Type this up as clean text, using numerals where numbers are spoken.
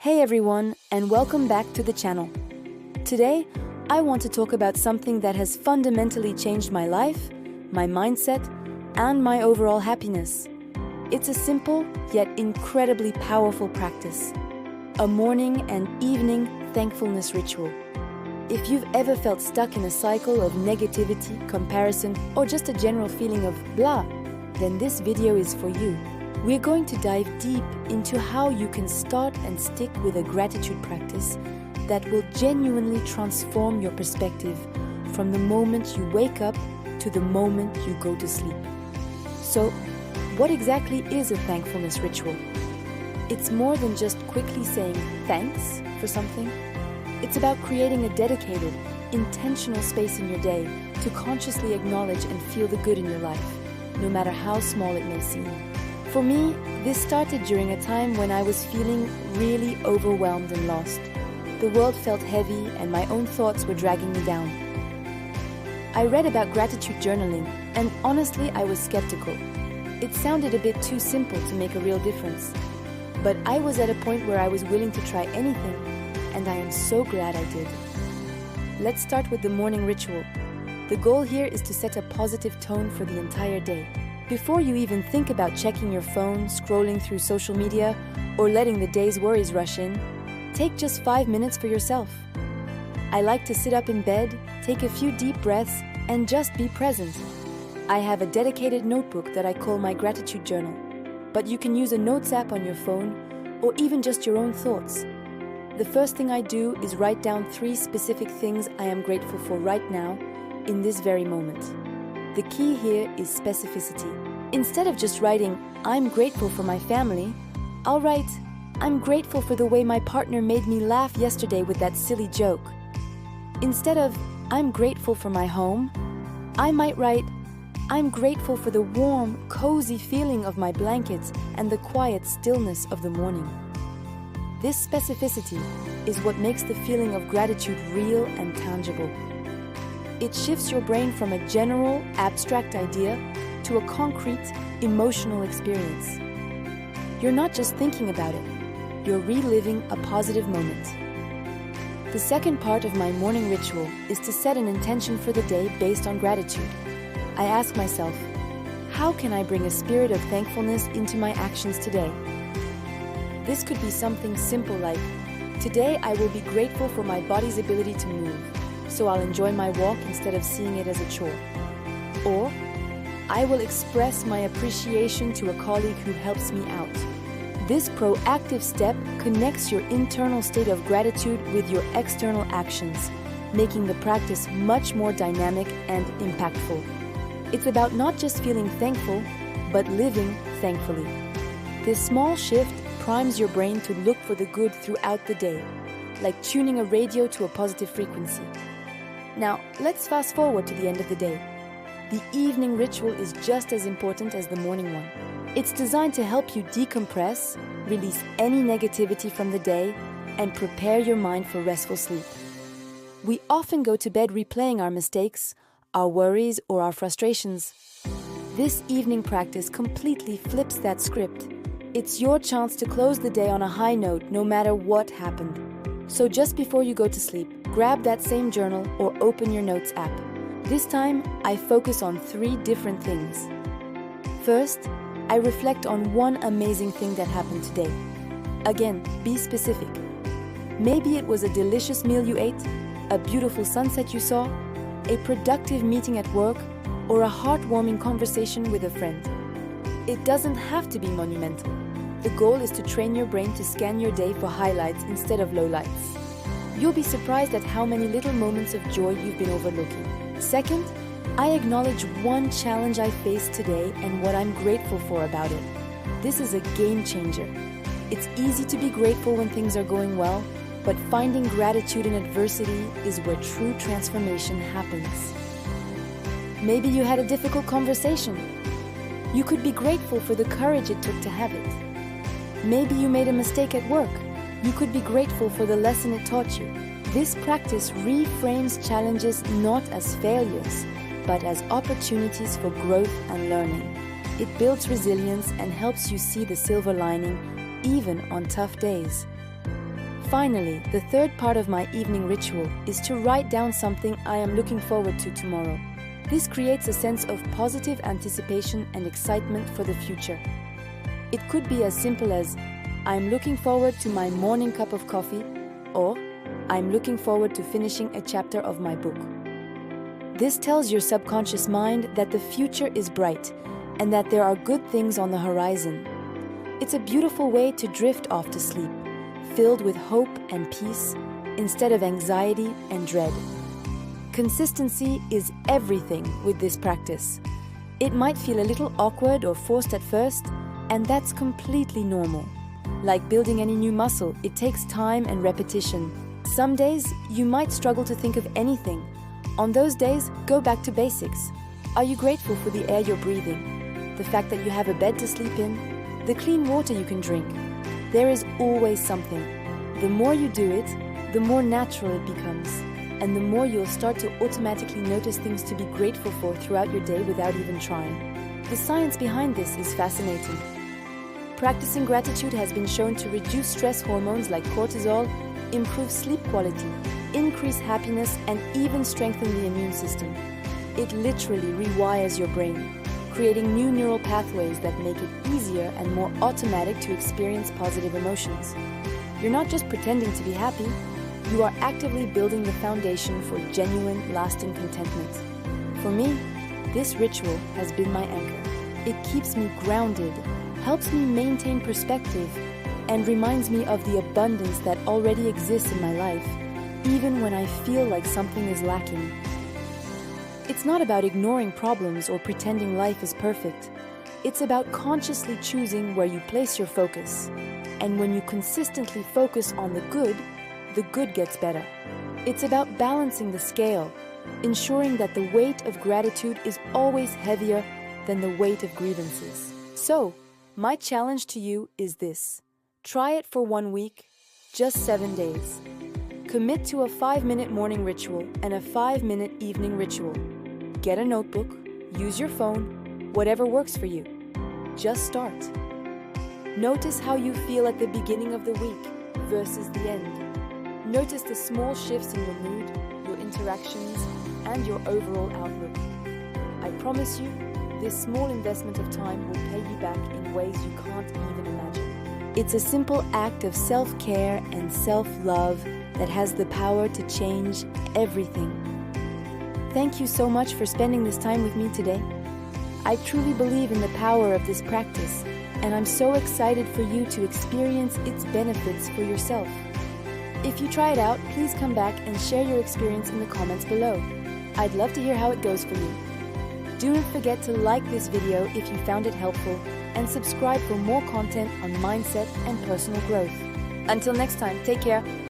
Hey everyone, and welcome back to the channel. Today, I want to talk about something that has fundamentally changed my life, my mindset, and my overall happiness. It's a simple yet incredibly powerful practice, a morning and evening thankfulness ritual. If you've ever felt stuck in a cycle of negativity, comparison, or just a general feeling of blah, then this video is for you. We're going to dive deep into how you can start and stick with a gratitude practice that will genuinely transform your perspective from the moment you wake up to the moment you go to sleep. So, what exactly is a thankfulness ritual? It's more than just quickly saying thanks for something. It's about creating a dedicated, intentional space in your day to consciously acknowledge and feel the good in your life, no matter how small it may seem. For me, this started during a time when I was feeling really overwhelmed and lost. The world felt heavy and my own thoughts were dragging me down. I read about gratitude journaling, and honestly, I was skeptical. It sounded a bit too simple to make a real difference. But I was at a point where I was willing to try anything, and I am so glad I did. Let's start with the morning ritual. The goal here is to set a positive tone for the entire day. Before you even think about checking your phone, scrolling through social media, or letting the day's worries rush in, take just 5 minutes for yourself. I like to sit up in bed, take a few deep breaths, and just be present. I have a dedicated notebook that I call my gratitude journal, but you can use a notes app on your phone, or even just your own thoughts. The first thing I do is write down 3 specific things I am grateful for right now, in this very moment. The key here is specificity. Instead of just writing, I'm grateful for my family, I'll write, I'm grateful for the way my partner made me laugh yesterday with that silly joke. Instead of, I'm grateful for my home, I might write, I'm grateful for the warm, cozy feeling of my blankets and the quiet stillness of the morning. This specificity is what makes the feeling of gratitude real and tangible. It shifts your brain from a general, abstract idea to a concrete, emotional experience. You're not just thinking about it, you're reliving a positive moment. The second part of my morning ritual is to set an intention for the day based on gratitude. I ask myself, how can I bring a spirit of thankfulness into my actions today? This could be something simple like, today I will be grateful for my body's ability to move, so I'll enjoy my walk instead of seeing it as a chore. Or, I will express my appreciation to a colleague who helps me out. This proactive step connects your internal state of gratitude with your external actions, making the practice much more dynamic and impactful. It's about not just feeling thankful, but living thankfully. This small shift primes your brain to look for the good throughout the day, like tuning a radio to a positive frequency. Now, let's fast forward to the end of the day. The evening ritual is just as important as the morning one. It's designed to help you decompress, release any negativity from the day, and prepare your mind for restful sleep. We often go to bed replaying our mistakes, our worries, or our frustrations. This evening practice completely flips that script. It's your chance to close the day on a high note no matter what happened. So just before you go to sleep, grab that same journal or open your notes app. This time, I focus on 3 different things. First, I reflect on one amazing thing that happened today. Again, be specific. Maybe it was a delicious meal you ate, a beautiful sunset you saw, a productive meeting at work, or a heartwarming conversation with a friend. It doesn't have to be monumental. The goal is to train your brain to scan your day for highlights instead of lowlights. You'll be surprised at how many little moments of joy you've been overlooking. Second, I acknowledge one challenge I faced today and what I'm grateful for about it. This is a game changer. It's easy to be grateful when things are going well, but finding gratitude in adversity is where true transformation happens. Maybe you had a difficult conversation. You could be grateful for the courage it took to have it. Maybe you made a mistake at work. You could be grateful for the lesson it taught you. This practice reframes challenges not as failures, but as opportunities for growth and learning. It builds resilience and helps you see the silver lining even on tough days. Finally, the third part of my evening ritual is to write down something I am looking forward to tomorrow. This creates a sense of positive anticipation and excitement for the future. It could be as simple as, I'm looking forward to my morning cup of coffee, or I'm looking forward to finishing a chapter of my book. This tells your subconscious mind that the future is bright and that there are good things on the horizon. It's a beautiful way to drift off to sleep, filled with hope and peace instead of anxiety and dread. Consistency is everything with this practice. It might feel a little awkward or forced at first, and that's completely normal. Like building any new muscle, it takes time and repetition. Some days, you might struggle to think of anything. On those days, go back to basics. Are you grateful for the air you're breathing? The fact that you have a bed to sleep in? The clean water you can drink? There is always something. The more you do it, the more natural it becomes, and the more you'll start to automatically notice things to be grateful for throughout your day without even trying. The science behind this is fascinating. Practicing gratitude has been shown to reduce stress hormones like cortisol, improve sleep quality, increase happiness, and even strengthen the immune system. It literally rewires your brain, creating new neural pathways that make it easier and more automatic to experience positive emotions. You're not just pretending to be happy, you are actively building the foundation for genuine, lasting contentment. For me, this ritual has been my anchor. It keeps me grounded, helps me maintain perspective, and reminds me of the abundance that already exists in my life, even when I feel like something is lacking. It's not about ignoring problems or pretending life is perfect. It's about consciously choosing where you place your focus. And when you consistently focus on the good gets better. It's about balancing the scale, ensuring that the weight of gratitude is always heavier than the weight of grievances. So, my challenge to you is this. Try it for 1 week, just 7 days. Commit to a 5-minute morning ritual and a 5-minute evening ritual. Get a notebook, use your phone, whatever works for you. Just start. Notice how you feel at the beginning of the week versus the end. Notice the small shifts in your mood, your interactions, and your overall outlook. I promise you, this small investment of time will pay you back in ways you can't even imagine. It's a simple act of self-care and self-love that has the power to change everything. Thank you so much for spending this time with me today. I truly believe in the power of this practice, and I'm so excited for you to experience its benefits for yourself. If you try it out, please come back and share your experience in the comments below. I'd love to hear how it goes for you. Do not forget to like this video if you found it helpful, and subscribe for more content on mindset and personal growth. Until next time, take care.